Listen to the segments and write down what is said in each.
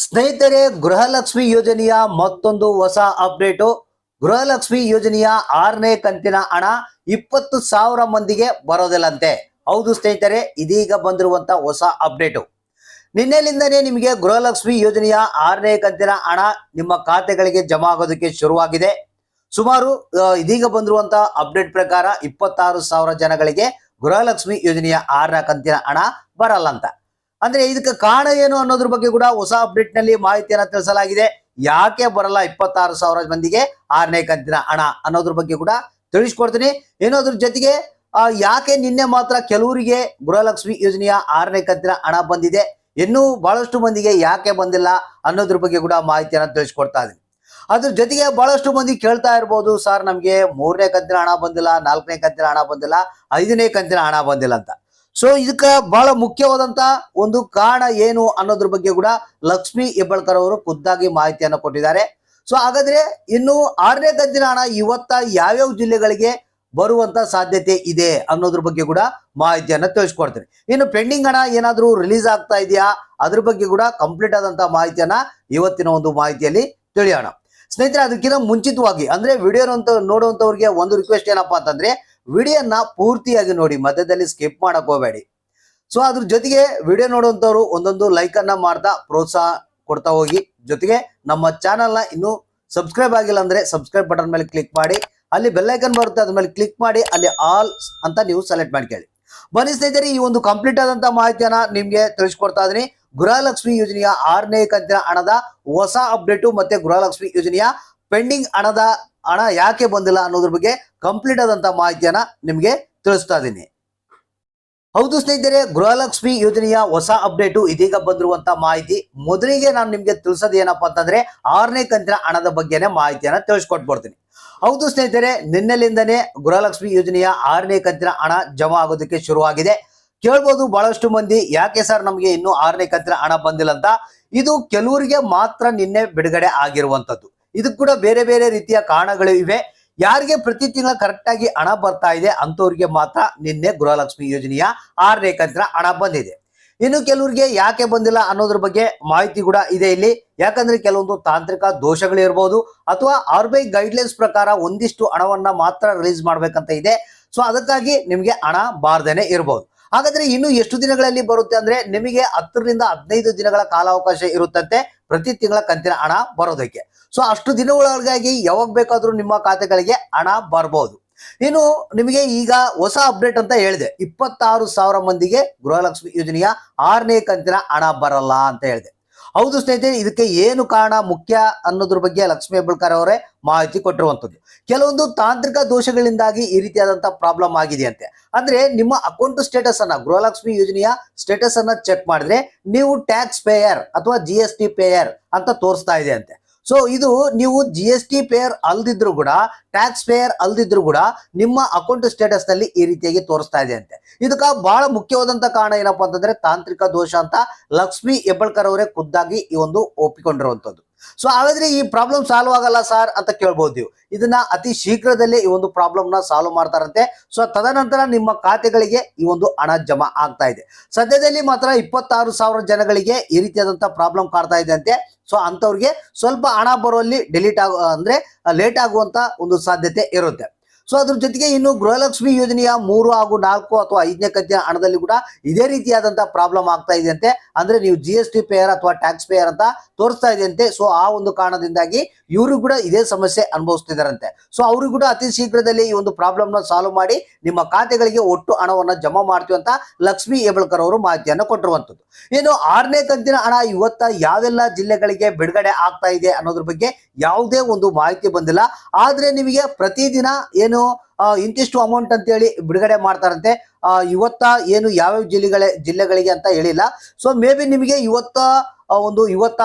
ಸ್ನೇಹಿತರೆ, ಗೃಹಲಕ್ಷ್ಮಿ ಯೋಜನೆಯ ಮತ್ತೊಂದು ಹೊಸ ಅಪ್ಡೇಟು. ಗೃಹಲಕ್ಷ್ಮಿ ಯೋಜನೆಯ 6ನೇ ಕಂತಿನ ಹಣ 20,000 ಮಂದಿಗೆ ಬರೋದಿಲ್ಲಂತೆ. ಹೌದು ಸ್ನೇಹಿತರೆ, ಇದೀಗ ಬಂದಿರುವಂತ ಹೊಸ ಅಪ್ಡೇಟು. ನಿನ್ನೆಲಿಂದನೇ ನಿಮಗೆ ಗೃಹಲಕ್ಷ್ಮಿ ಯೋಜನೆಯ 6ನೇ ಕಂತಿನ ಹಣ ನಿಮ್ಮ ಖಾತೆಗಳಿಗೆ ಜಮಾ ಆಗೋದಕ್ಕೆ ಶುರುವಾಗಿದೆ. ಸುಮಾರು ಇದೀಗ ಬಂದಿರುವಂತ ಅಪ್ಡೇಟ್ ಪ್ರಕಾರ 26,000 ಜನಗಳಿಗೆ ಗೃಹಲಕ್ಷ್ಮಿ ಯೋಜನೆಯ 6ನೇ ಕಂತಿನ ಹಣ ಬರಲ್ಲ ಅಂತ. ಅಂದ್ರೆ ಇದಕ್ಕೆ ಕಾರಣ ಏನು ಅನ್ನೋದ್ರ ಬಗ್ಗೆ ಕೂಡ ಹೊಸ ಅಪ್ಡೇಟ್ ನಲ್ಲಿ ಮಾಹಿತಿಯನ್ನ ತಿಳಿಸಲಾಗಿದೆ. ಯಾಕೆ ಬರಲ್ಲ 26,000 ಮಂದಿಗೆ 6ನೇ ಕಂತಿನ ಹಣ ಅನ್ನೋದ್ರ ಬಗ್ಗೆ ಕೂಡ ತಿಳಿಸ್ಕೊಡ್ತೀನಿ. ಏನೋದ್ರ ಜೊತೆಗೆ ಯಾಕೆ ನಿನ್ನೆ ಮಾತ್ರ ಕೆಲವರಿಗೆ ಗೃಹಲಕ್ಷ್ಮಿ ಯೋಜನೆಯ 6ನೇ ಕಂತಿನ ಹಣ ಬಂದಿದೆ, ಇನ್ನೂ ಬಹಳಷ್ಟು ಮಂದಿಗೆ ಯಾಕೆ ಬಂದಿಲ್ಲ ಅನ್ನೋದ್ರ ಬಗ್ಗೆ ಕೂಡ ಮಾಹಿತಿಯನ್ನ ತಿಳಿಸ್ಕೊಡ್ತಾ ಇದೀನಿ. ಅದ್ರ ಜೊತೆಗೆ ಬಹಳಷ್ಟು ಮಂದಿ ಕೇಳ್ತಾ ಇರ್ಬೋದು, ಸರ್ ನಮ್ಗೆ 3ನೇ ಕಂತಿನ ಹಣ ಬಂದಿಲ್ಲ, 4ನೇ ಕಂತಿನ ಹಣ ಬಂದಿಲ್ಲ, 5ನೇ ಕಂತಿನ ಹಣ ಬಂದಿಲ್ಲ ಅಂತ. ಸೊ ಇದಕ್ಕೆ ಬಹಳ ಮುಖ್ಯವಾದಂತ ಒಂದು ಕಾರಣ ಏನು ಅನ್ನೋದ್ರ ಬಗ್ಗೆ ಕೂಡ ಲಕ್ಷ್ಮಿ ಹೆಬ್ಬಾಳ್ಕರ್ ಅವರು ಖುದ್ದಾಗಿ ಮಾಹಿತಿಯನ್ನು ಕೊಟ್ಟಿದ್ದಾರೆ. ಸೊ ಹಾಗಾದ್ರೆ ಇನ್ನು 6ನೇ ಕಂತಿನ ಹಣ ಇವತ್ತ ಯಾವ್ಯಾವ ಜಿಲ್ಲೆಗಳಿಗೆ ಬರುವಂತ ಸಾಧ್ಯತೆ ಇದೆ ಅನ್ನೋದ್ರ ಬಗ್ಗೆ ಕೂಡ ಮಾಹಿತಿಯನ್ನ ತಿಳಿಸ್ಕೊಡ್ತೀನಿ. ಇನ್ನು ಪೆಂಡಿಂಗ್ ಹಣ ಏನಾದ್ರೂ ರಿಲೀಸ್ ಆಗ್ತಾ ಇದೆಯಾ ಅದ್ರ ಬಗ್ಗೆ ಕೂಡ ಕಂಪ್ಲೀಟ್ ಆದಂತ ಮಾಹಿತಿಯನ್ನ ಇವತ್ತಿನ ಒಂದು ಮಾಹಿತಿಯಲ್ಲಿ ತಿಳಿಯೋಣ. ಸ್ನೇಹಿತರೆ, ಅದಕ್ಕಿಂತ ಮುಂಚಿತವಾಗಿ ಅಂದ್ರೆ ವಿಡಿಯೋ ನೋಡುವಂತವ್ರಿಗೆ ಒಂದು ರಿಕ್ವೆಸ್ಟ್ ಏನಪ್ಪಾ ಅಂತಂದ್ರೆ, ವಿಡಿಯೋನ ಪೂರ್ತಿಯಾಗಿ ನೋಡಿ, ಮಧ್ಯದಲ್ಲಿ ಸ್ಕಿಪ್ ಮಾಡಕ್ ಹೋಗಬೇಡಿ. ಸೊ ಅದ್ರ ಜೊತೆಗೆ ವಿಡಿಯೋ ನೋಡುವಂತವ್ರು ಒಂದೊಂದು ಲೈಕ್ ಅನ್ನ ಮಾಡ್ತಾ ಪ್ರೋತ್ಸಾಹ ಕೊಡ್ತಾ ಹೋಗಿ. ಜೊತೆಗೆ ನಮ್ಮ ಚಾನಲ್ ನ ಇನ್ನು ಸಬ್ಸ್ಕ್ರೈಬ್ ಆಗಿಲ್ಲ ಅಂದ್ರೆ ಸಬ್ಸ್ಕ್ರೈಬ್ ಬಟನ್ ಮೇಲೆ ಕ್ಲಿಕ್ ಮಾಡಿ, ಅಲ್ಲಿ ಬೆಲ್ ಐಕನ್ ಬರುತ್ತೆ ಅದ್ರ ಮೇಲೆ ಕ್ಲಿಕ್ ಮಾಡಿ, ಅಲ್ಲಿ ಆಲ್ ಅಂತ ನೀವು ಸೆಲೆಕ್ಟ್ ಮಾಡ್ಕೊಳ್ಳಿ. ಬನ್ನಿ ಸ್ನೇಹಿತರೆ, ಈ ಒಂದು ಕಂಪ್ಲೀಟ್ ಆದಂತ ಮಾಹಿತಿಯನ್ನ ನಿಮ್ಗೆ ತಿಳಿಸ್ಕೊಡ್ತಾ ಇದೀನಿ. ಗೃಹಲಕ್ಷ್ಮಿ ಯೋಜನೆಯ 6ನೇ ಕಂತಿನ ಹಣದ ಹೊಸ ಅಪ್ಡೇಟು ಮತ್ತೆ ಗೃಹಲಕ್ಷ್ಮಿ ಯೋಜನೆಯ ಪೆಂಡಿಂಗ್ ಹಣ ಯಾಕೆ ಬಂದಿಲ್ಲ ಅನ್ನೋದ್ರ ಬಗ್ಗೆ ಕಂಪ್ಲೀಟ್ ಆದಂತ ಮಾಹಿತಿಯನ್ನ ನಿಮ್ಗೆ ತಿಳಿಸ್ತಾ ಇದ್ದೀನಿ. ಹೌದು ಸ್ನೇಹಿತರೆ, ಗೃಹಲಕ್ಷ್ಮಿ ಯೋಜನೆಯ ಹೊಸ ಅಪ್ಡೇಟು ಇದೀಗ ಬಂದಿರುವಂತ ಮಾಹಿತಿ. ಮೊದಲಿಗೆ ನಾನು ನಿಮ್ಗೆ ತಿಳಿಸೋದು ಏನಪ್ಪಾ ಅಂತಂದ್ರೆ 6ನೇ ಕಂತಿನ ಹಣದ ಬಗ್ಗೆನೇ ಮಾಹಿತಿಯನ್ನ ತಿಳಿಸ್ಕೊಟ್ಬಿಡ್ತೀನಿ. ಹೌದು ಸ್ನೇಹಿತರೆ, ನಿನ್ನೆಲಿಂದನೇ ಗೃಹಲಕ್ಷ್ಮಿ ಯೋಜನೆಯ 6ನೇ ಕಂತಿನ ಹಣ ಜಮಾ ಆಗೋದಕ್ಕೆ ಶುರುವಾಗಿದೆ. ಕೇಳ್ಬೋದು ಬಹಳಷ್ಟು ಮಂದಿ, ಯಾಕೆ ಸರ್ ನಮಗೆ ಇನ್ನು 6ನೇ ಕಂತಿನ ಹಣ ಬಂದಿಲ್ಲ ಅಂತ. ಇದು ಕೆಲವರಿಗೆ ಮಾತ್ರ ನಿನ್ನೆ ಬಿಡುಗಡೆ ಆಗಿರುವಂತದ್ದು. ಇದಕ್ಕೆ ಕೂಡ ಬೇರೆ ಬೇರೆ ರೀತಿಯ ಕಾರಣಗಳು ಇವೆ. ಯಾರಿಗೆ ಪ್ರತಿ ತಿಂಗಳ ಕರೆಕ್ಟ್ ಆಗಿ ಹಣ ಬರ್ತಾ ಇದೆ ಅಂತವ್ರಿಗೆ ಮಾತ್ರ ನಿನ್ನೆ ಗೃಹಲಕ್ಷ್ಮಿ ಯೋಜನೆಯ 6ನೇ ಕಂತಿನ ಹಣ ಬಂದಿದೆ. ಇನ್ನು ಕೆಲವರಿಗೆ ಯಾಕೆ ಬಂದಿಲ್ಲ ಅನ್ನೋದ್ರ ಬಗ್ಗೆ ಮಾಹಿತಿ ಕೂಡ ಇದೆ ಇಲ್ಲಿ. ಯಾಕಂದ್ರೆ ಕೆಲವೊಂದು ತಾಂತ್ರಿಕ ದೋಷಗಳು ಇರ್ಬೋದು, ಅಥವಾ RBI ಗೈಡ್ಲೈನ್ಸ್ ಪ್ರಕಾರ ಒಂದಿಷ್ಟು ಹಣವನ್ನ ಮಾತ್ರ ರಿಲೀಸ್ ಮಾಡ್ಬೇಕಂತ ಇದೆ. ಸೊ ಅದಕ್ಕಾಗಿ ನಿಮ್ಗೆ ಹಣ ಬಾರ್ದೇನೆ ಇರ್ಬೋದು. ಹಾಗಾದ್ರೆ ಇನ್ನು ಎಷ್ಟು ದಿನಗಳಲ್ಲಿ ಬರುತ್ತೆ ಅಂದ್ರೆ, ನಿಮಗೆ 10 ರಿಂದ 15 ದಿನಗಳ ಕಾಲಾವಕಾಶ ಇರುತ್ತಂತೆ ಪ್ರತಿ ತಿಂಗಳ ಕಂತಿನ ಹಣ ಬರೋದಕ್ಕೆ. ಸೊ ಅಷ್ಟು ದಿನಗಳೊಳಗಾಗಿ ಯಾವಾಗ ಬೇಕಾದ್ರೂ ನಿಮ್ಮ ಖಾತೆಗಳಿಗೆ ಹಣ ಬರ್ಬೋದು. ಇನ್ನು ನಿಮಗೆ ಈಗ ಹೊಸ ಅಪ್ಡೇಟ್ ಅಂತ ಹೇಳಿದೆ, 26,000 ಮಂದಿಗೆ ಗೃಹಲಕ್ಷ್ಮಿ ಯೋಜನೆಯ 6ನೇ ಕಂತಿನ ಹಣ ಬರಲ್ಲ ಅಂತ ಹೇಳಿದೆ. ಹೌದು ಸ್ನೇಹಿತರೆ, ಇದಕ್ಕೆ ಏನು ಕಾರಣ ಮುಖ್ಯ ಅನ್ನೋದ್ರ ಬಗ್ಗೆ ಲಕ್ಷ್ಮಿ ಹೆಬ್ಬಾಳ್ಕರ್ ಅವರೇ ಮಾಹಿತಿ ಕೊಟ್ಟಿರುವಂತದ್ದು. ಕೆಲವೊಂದು ತಾಂತ್ರಿಕ ದೋಷಗಳಿಂದಾಗಿ ಈ ರೀತಿಯಾದಂತಹ ಪ್ರಾಬ್ಲಮ್ ಆಗಿದೆ ಅಂತೆ. ಅಂದ್ರೆ ನಿಮ್ಮ ಅಕೌಂಟ್ ಸ್ಟೇಟಸ್ ಅನ್ನ, ಗೃಹಲಕ್ಷ್ಮಿ ಯೋಜನೆಯ ಸ್ಟೇಟಸ್ ಅನ್ನ ಚೆಕ್ ಮಾಡಿದ್ರೆ ನೀವು ಟ್ಯಾಕ್ಸ್ ಪೇಯರ್ ಅಥವಾ GST ಪೇಯರ್ ಅಂತ ತೋರಿಸ್ತಾ ಇದೆ ಅಂತೆ. ಸೊ ಇದು ನೀವು GST ಪೇಯರ್ ಅಲ್ದಿದ್ರು ಕೂಡ, ಟ್ಯಾಕ್ಸ್ ಪೇಯರ್ ಅಲ್ದಿದ್ರು ಕೂಡ ನಿಮ್ಮ ಅಕೌಂಟ್ ಸ್ಟೇಟಸ್ ನಲ್ಲಿ ಈ ರೀತಿಯಾಗಿ ತೋರಿಸ್ತಾ ಇದೆ ಅಂತೆ. ಇದಕ್ಕೆ ಬಹಳ ಮುಖ್ಯವಾದಂತ ಕಾರಣ ಏನಪ್ಪಾ ಅಂತಂದ್ರೆ ತಾಂತ್ರಿಕ ದೋಷ ಅಂತ ಲಕ್ಷ್ಮಿ ಹೆಬ್ಬಾಳ್ಕರ್ ಅವರೇ ಖುದ್ದಾಗಿ ಈ ಒಂದು ಒಪ್ಪಿಕೊಂಡಿರುವಂತದ್ದು. ಸೊ ಹಾಗಾದ್ರೆ ಈ ಪ್ರಾಬ್ಲಮ್ ಸಾಲ್ವ್ ಆಗಲ್ಲ ಸರ್ ಅಂತ ಕೇಳ್ಬೋದು ನೀವು. ಇದನ್ನ ಅತಿ ಶೀಘ್ರದಲ್ಲೇ ಈ ಒಂದು ಪ್ರಾಬ್ಲಮ್ ನ ಸಾಲ್ವ್ ಮಾಡ್ತಾರಂತೆ. ಸೊ ತದನಂತರ ನಿಮ್ಮ ಖಾತೆಗಳಿಗೆ ಈ ಒಂದು ಹಣ ಜಮಾ ಆಗ್ತಾ ಇದೆ. ಸದ್ಯದಲ್ಲಿ ಮಾತ್ರ 26,000 ಜನಗಳಿಗೆ ಈ ರೀತಿಯಾದಂತಹ ಪ್ರಾಬ್ಲಮ್ ಕಾಡ್ತಾ ಇದೆ ಅಂತೆ. ಸೊ ಅಂತವ್ರಿಗೆ ಸ್ವಲ್ಪ ಹಣ ಬರುವಲ್ಲಿ ಅಂದ್ರೆ ಲೇಟ್ ಆಗುವಂತ ಒಂದು ಸಾಧ್ಯತೆ ಇರುತ್ತೆ. ಸೊ ಅದ್ರ ಜೊತೆಗೆ ಇನ್ನು ಗೃಹಲಕ್ಷ್ಮಿ ಯೋಜನೆಯ 3 ಹಾಗೂ 4 ಅಥವಾ 5ನೇ ಕಂತಿನ ಹಣದಲ್ಲಿ ಕೂಡ ಇದೇ ರೀತಿಯಾದಂತಹ ಪ್ರಾಬ್ಲಮ್ ಆಗ್ತಾ ಇದೆ ಅಂತೆ. ಅಂದ್ರೆ ನೀವು GST ಪೇಯರ್ ಅಥವಾ ಟ್ಯಾಕ್ಸ್ ಪೇಯರ್ ಅಂತ ತೋರಿಸ್ತಾ ಇದೆಯಂತೆ. ಸೊ ಆ ಒಂದು ಕಾರಣದಿಂದಾಗಿ ಇವರು ಕೂಡ ಇದೇ ಸಮಸ್ಯೆ ಅನುಭವಿಸ್ತಿದಾರಂತೆ. ಸೊ ಅವ್ರಿಗೂ ಕೂಡ ಅತಿ ಶೀಘ್ರದಲ್ಲಿ ಈ ಒಂದು ಪ್ರಾಬ್ಲಮ್ ನ ಸಾಲ್ವ್ ಮಾಡಿ ನಿಮ್ಮ ಖಾತೆಗಳಿಗೆ ಒಟ್ಟು ಹಣವನ್ನ ಜಮಾ ಮಾಡ್ತೀವಿ ಅಂತ ಲಕ್ಷ್ಮಿ ಹೆಬ್ಬಾಳ್ಕರ್ ಅವರು ಮಾಹಿತಿಯನ್ನು ಕೊಟ್ಟಿರುವಂತದ್ದು. ಏನು 6ನೇ ಕಂತಿನ ಹಣ ಇವತ್ತ ಯಾವೆಲ್ಲ ಜಿಲ್ಲೆಗಳಿಗೆ ಬಿಡುಗಡೆ ಆಗ್ತಾ ಇದೆ ಅನ್ನೋದ್ರ ಬಗ್ಗೆ ಯಾವುದೇ ಒಂದು ಮಾಹಿತಿ ಬಂದಿಲ್ಲ. ಆದ್ರೆ ನಿಮಗೆ ಪ್ರತಿದಿನ ಏನು ಇಂತಿಷ್ಟು ಅಮೌಂಟ್ ಅಂತ ಹೇಳಿ ಬಿಡುಗಡೆ ಮಾಡ್ತಾರಂತೆ. ಇವತ್ತ ಏನು ಯಾವ್ಯಾವ ಜಿಲ್ಲೆಗಳಿಗೆ ಅಂತ ಹೇಳಿಲ್ಲ. ಸೊ ಮೇ ಬಿ ನಿಮಗೆ ಇವತ್ತ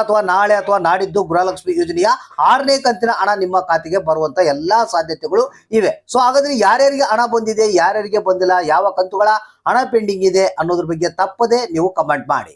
ಅಥವಾ ನಾಳೆ ಅಥವಾ ನಾಡಿದ್ದು ಗೃಹಲಕ್ಷ್ಮಿ ಯೋಜನೆಯ 6ನೇ ಕಂತಿನ ಹಣ ನಿಮ್ಮ ಖಾತೆಗೆ ಬರುವಂತ ಎಲ್ಲಾ ಸಾಧ್ಯತೆಗಳು ಇವೆ. ಸೊ ಹಾಗಾದ್ರೆ ಯಾರ್ಯಾರಿಗೆ ಹಣ ಬಂದಿದೆ, ಯಾರ್ಯಾರಿಗೆ ಬಂದಿಲ್ಲ, ಯಾವ ಕಂತುಗಳ ಹಣ ಪೆಂಡಿಂಗ್ ಇದೆ ಅನ್ನೋದ್ರ ಬಗ್ಗೆ ತಪ್ಪದೆ ನೀವು ಕಮೆಂಟ್ ಮಾಡಿ.